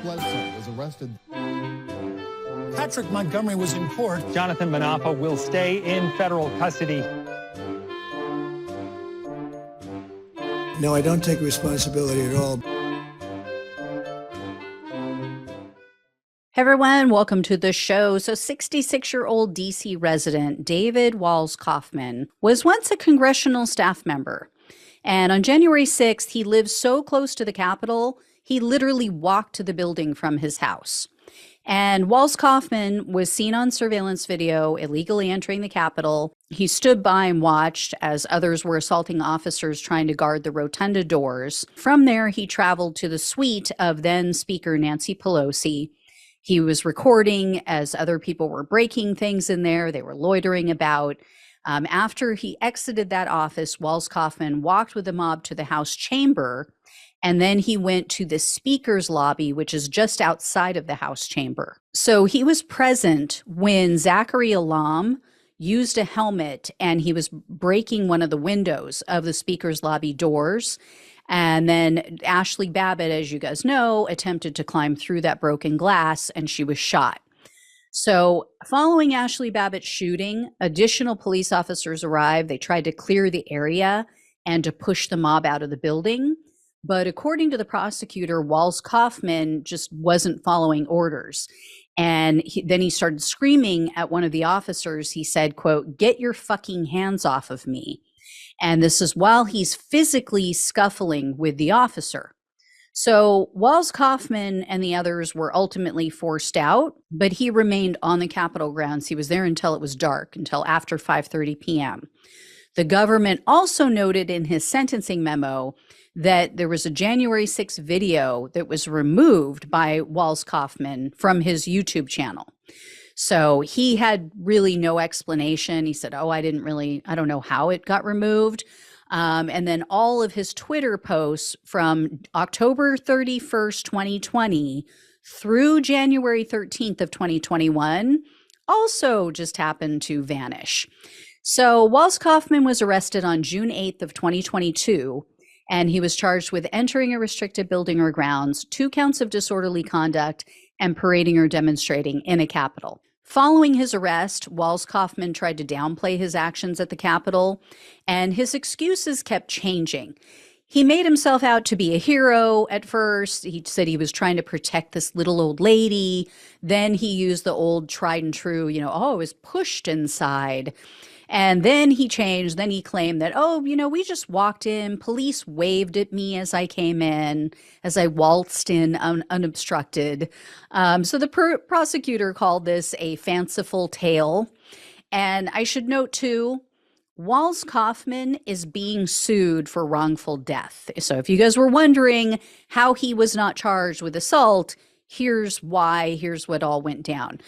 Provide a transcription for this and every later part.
Bledsoe was arrested. Patrick Montgomery was in court. Jonathan Manapa will stay in federal custody. No, I don't take responsibility at all. Hey everyone, welcome to the show. So 66-year-old DC resident David Walls-Kaufman was once a congressional staff member. And on January 6th, he lived so close to the Capitol, he literally walked to the building from his house. And Walls-Kaufman was seen on surveillance video illegally entering the Capitol. He stood by and watched as others were assaulting officers trying to guard the rotunda doors. From there, he traveled to the suite of then Speaker Nancy Pelosi. He was recording as other people were breaking things in there. They were loitering about. After he exited that office, Walls-Kaufman walked with the mob to the House chamber, and then he went to the Speaker's lobby, which is just outside of the House chamber. So he was present when Zachary Alam used a helmet and he was breaking one of the windows of the Speaker's lobby doors. And then Ashley Babbitt, as you guys know, attempted to climb through that broken glass and she was shot. So following Ashley Babbitt's shooting, additional police officers arrived. They tried to clear the area and to push the mob out of the building. But according to the prosecutor, Walls-Kaufman just wasn't following orders. And then he started screaming at one of the officers. He said, quote, "Get your fucking hands off of me." And this is while he's physically scuffling with the officer. So Walls-Kaufman and the others were ultimately forced out, but he remained on the Capitol grounds. He was there until it was dark, until after 5:30 p.m. The government also noted in his sentencing memo that there was a January 6th video that was removed by Walls-Kaufman from his YouTube channel. So he had really no explanation. He said, I don't know how it got removed. And then all of his Twitter posts from October 31st, 2020 through January 13th of 2021 also just happened to vanish. So Walls-Kaufman was arrested on June 8th of 2022, and he was charged with entering a restricted building or grounds, 2 counts of disorderly conduct, and parading or demonstrating in a Capitol. Following his arrest, Walls-Kaufman tried to downplay his actions at the Capitol, and his excuses kept changing. He made himself out to be a hero at first. He said he was trying to protect this little old lady. Then he used the old tried and true, I was pushed inside. And then he changed. Then he claimed that, we just walked in. Police waved at me as I came in, as I waltzed in unobstructed. So the prosecutor called this a fanciful tale. And I should note, too, Walls-Kaufman is being sued for wrongful death. So if you guys were wondering how he was not charged with assault, here's why. Here's what all went down.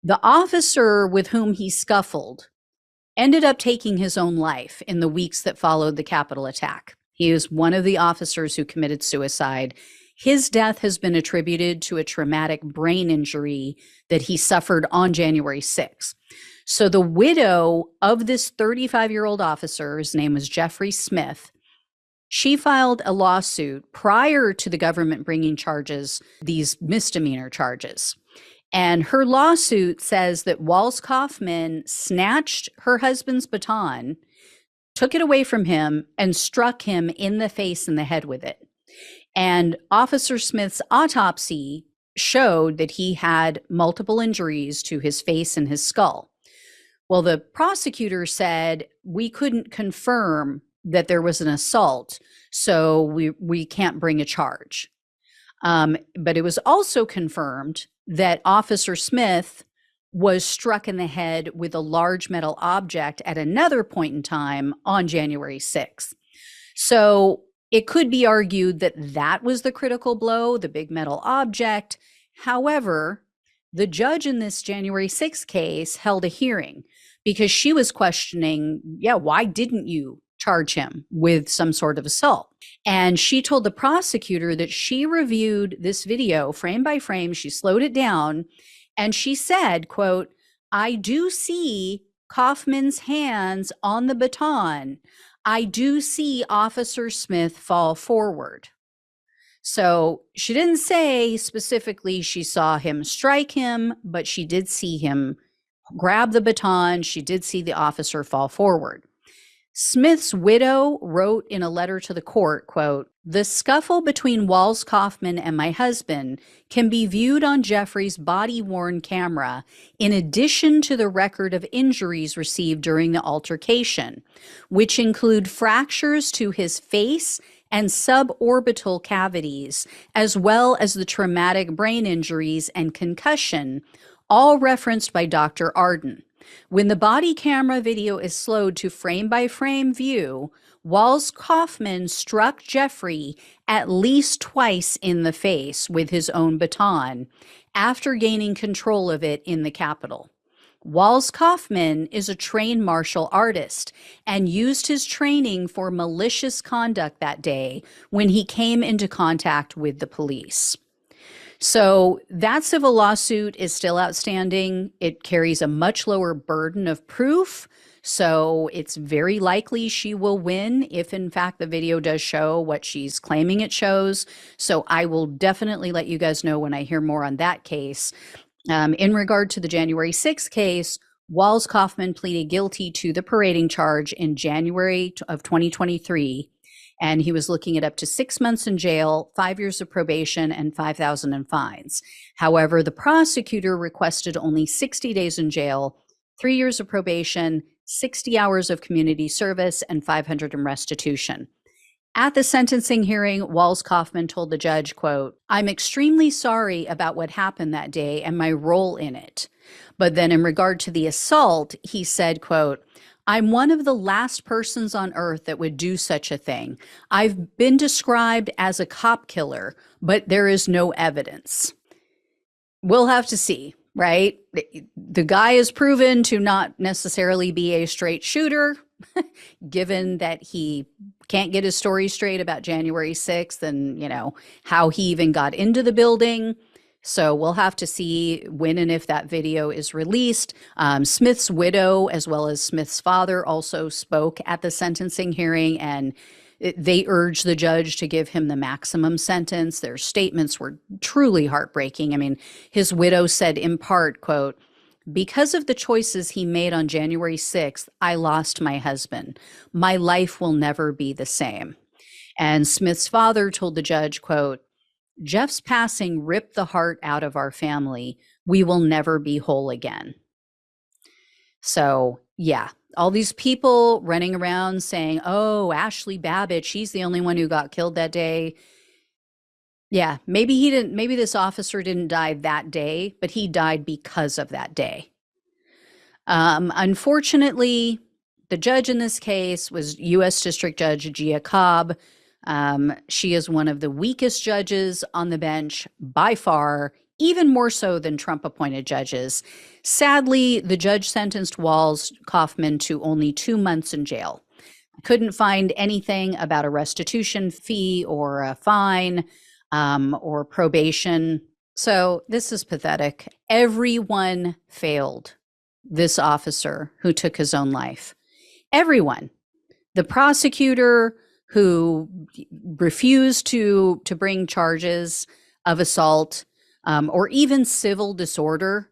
The officer with whom he scuffled ended up taking his own life in the weeks that followed the Capitol attack. He was one of the officers who committed suicide. His death has been attributed to a traumatic brain injury that he suffered on January 6th. So the widow of this 35-year-old officer, his name was Jeffrey Smith, she filed a lawsuit prior to the government bringing charges, these misdemeanor charges. And her lawsuit says that Walls-Kaufman snatched her husband's baton, took it away from him, and struck him in the face and the head with it. And Officer Smith's autopsy showed that he had multiple injuries to his face and his skull. Well, the prosecutor said we couldn't confirm that there was an assault, so we can't bring a charge. But it was also confirmed that Officer Smith was struck in the head with a large metal object at another point in time on January 6th. So it could be argued that that was the critical blow, the big metal object. However, the judge in this January 6th case held a hearing because she was questioning, why didn't you charge him with some sort of assault? And she told the prosecutor that she reviewed this video frame by frame. She slowed it down and she said, quote, "I do see Kaufman's hands on the baton. I do see Officer Smith fall forward." So she didn't say specifically she saw him strike him, but she did see him grab the baton. She did see the officer fall forward. Smith's widow wrote in a letter to the court, quote, "The scuffle between Walls-Kaufman and my husband can be viewed on Jeffrey's body-worn camera in addition to the record of injuries received during the altercation, which include fractures to his face and suborbital cavities, as well as the traumatic brain injuries and concussion, all referenced by Dr. Arden. When the body camera video is slowed to frame-by-frame view, Walls-Kaufman struck Jeffrey at least twice in the face with his own baton after gaining control of it in the Capitol. Walls-Kaufman is a trained martial artist and used his training for malicious conduct that day when he came into contact with the police." So that civil lawsuit is still outstanding. It carries a much lower burden of proof. So it's very likely she will win if, in fact, the video does show what she's claiming it shows. So I will definitely let you guys know when I hear more on that case. In regard to the January 6th case, Walls-Kaufman pleaded guilty to the parading charge in January of 2023. And he was looking at up to 6 months in jail, 5 years of probation, and $5,000 in fines. However, the prosecutor requested only 60 days in jail, 3 years of probation, 60 hours of community service, and $500 in restitution. At the sentencing hearing, Walls-Kaufman told the judge, quote, "I'm extremely sorry about what happened that day and my role in it." But then in regard to the assault, he said, quote, "I'm one of the last persons on earth that would do such a thing. I've been described as a cop killer, but there is no evidence." We'll have to see, right? The guy is proven to not necessarily be a straight shooter, given that he can't get his story straight about January 6th and, how he even got into the building. So we'll have to see when and if that video is released. Smith's widow, as well as Smith's father, also spoke at the sentencing hearing, and they urged the judge to give him the maximum sentence. Their statements were truly heartbreaking. I mean, his widow said in part, quote, "Because of the choices he made on January 6th, I lost my husband. My life will never be the same." And Smith's father told the judge, quote, "Jeff's passing ripped the heart out of our family. We will never be whole again." So, yeah, all these people running around saying, "Oh, Ashley Babbitt, she's the only one who got killed that day." Yeah, maybe this officer didn't die that day, but he died because of that day. Unfortunately, the judge in this case was U.S. District Judge Gia Cobb. She is one of the weakest judges on the bench by far, even more so than Trump-appointed judges. Sadly, the judge sentenced Walls-Kaufman to only 2 months in jail. I couldn't find anything about a restitution fee or a fine or probation. So this is pathetic. Everyone failed this officer who took his own life. Everyone. The prosecutor who refused to bring charges of assault or even civil disorder.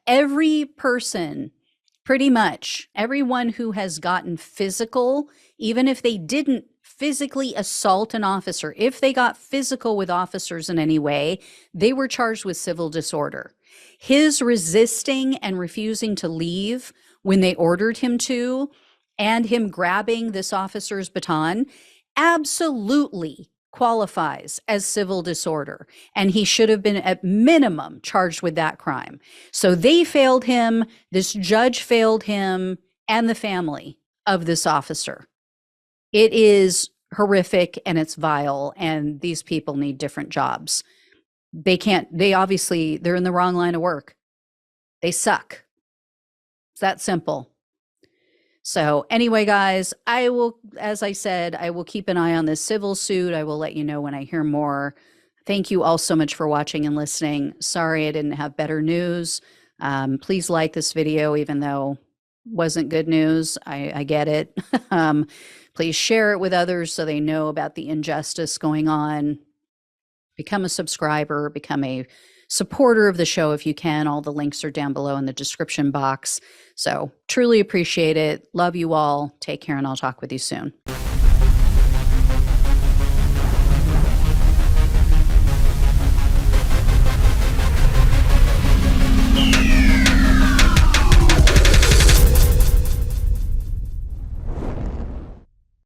Every person, pretty much, everyone who has gotten physical, even if they didn't physically assault an officer, if they got physical with officers in any way, they were charged with civil disorder. His resisting and refusing to leave when they ordered him to, and him grabbing this officer's baton, absolutely qualifies as civil disorder. And he should have been at minimum charged with that crime. So they failed him, this judge failed him, and the family of this officer. It is horrific and it's vile, and these people need different jobs. They're in the wrong line of work. They suck. It's that simple. So anyway, guys, as I said, I will keep an eye on this civil suit. I will let you know when I hear more. Thank you all so much for watching and listening. Sorry I didn't have better news. Please like this video, even though it wasn't good news. I get it. Please share it with others so they know about the injustice going on. become a subscriber, become a supporter of the show if you can. All the links are down below in the description box. So truly appreciate it. Love you all. Take care, and I'll talk with you soon.